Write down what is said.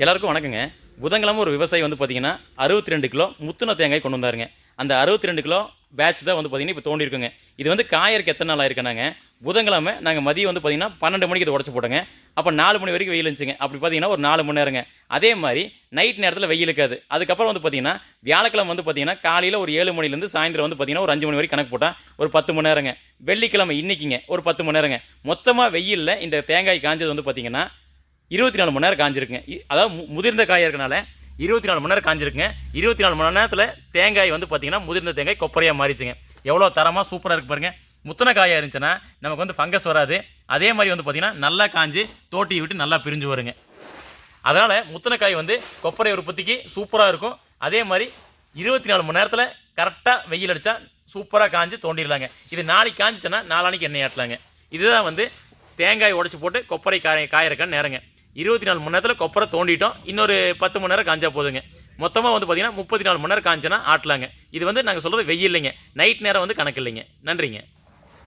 எல்லாருக்கும் வணக்கங்க. புதன்கிழமை ஒரு விவசாயி வந்து பார்த்தீங்கன்னா 62 கிலோ முத்துன தேங்காய் கொண்டு வந்தாருங்க. அந்த 62 கிலோ பேட்ச் தான் வந்து பார்த்தீங்கன்னா இப்போ தோண்டியிருக்குங்க. இது வந்து காயறக்கு எத்தனை நாள் ஆயிருக்குனாங்க, புதன்கிழமை நாங்கள் மதியம் வந்து பார்த்தீங்கன்னா 12 மணிக்கு இதை உடச்சி போட்டோங்க. அப்போ 4 மணி வரைக்கும் வெயில் இருந்துச்சுங்க. அப்படி பார்த்தீங்கன்னா ஒரு 4 மணி நேரங்க. அதே மாதிரி நைட் நேரத்தில் வெயில் இருக்காது. அதுக்கப்புறம் வந்து பார்த்தீங்கன்னா வியாழக்கிழமை வந்து பார்த்தீங்கன்னா காலையில் ஒரு 7 மணிலேருந்து சாயந்தரம் வந்து பார்த்தீங்கன்னா ஒரு 5 மணி வரைக்கும் கணக்கு போட்டால் ஒரு 10 மணி நேரங்க. வெள்ளிக்கிழமை இன்னைக்குங்க ஒரு 10 மணி நேரங்க. மொத்தமாக வெயிலில் இந்த தேங்காய் காஞ்சது வந்து பார்த்தீங்கன்னா 24 மணி நேரம் காஞ்சிருக்குங்க. அதாவது முதிர்ந்த காயாக இருக்கனால 24 மணி நேரம் காஞ்சிருக்குங்க. 24 மணி நேரத்தில் தேங்காய் வந்து பார்த்தீங்கன்னா முதிர்ந்த தேங்காய் கொப்பரையாக மாறிச்சுங்க. எவ்வளோ தரமாக சூப்பராக இருக்கு பாருங்கள். முத்தனை காயாக இருந்துச்சுன்னா நமக்கு வந்து ஃபங்கஸ் வராது. அதே மாதிரி வந்து பார்த்தீங்கன்னா நல்லா காஞ்சி தோட்டியை விட்டு நல்லா பிரிஞ்சு வருங்க. அதனால் முத்தனை காய் வந்து கொப்பரை உற்பத்திக்கு சூப்பராக இருக்கும். அதே மாதிரி 24 மணி நேரத்தில் கரெக்டாக வெயில் அடித்தா சூப்பராக காஞ்சி தோண்டிடலாங்க. இது நாளைக்கு காஞ்சிச்சுன்னா நாளானிக்கு எண்ணெய் ஆட்டலாங்க. இதுதான் வந்து தேங்காய் உடச்சி போட்டு கொப்பரை காயறக்கான நேரங்க. 24 மணி நேரத்தில் கொப்பரை தோண்டிட்டோம். இன்னொரு 10 மணி நேரம் காஞ்சா போதுங்க. மொத்தமாக வந்து பார்த்தீங்கன்னா 34 மணி நேரம் காஞ்சினா ஆட்டலாங்க. இது வந்து நாங்கள் சொல்கிறது வெயில் இல்லைங்க, நைட் நேரம் வந்து கணக்கு இல்லைங்க. நன்றிங்க.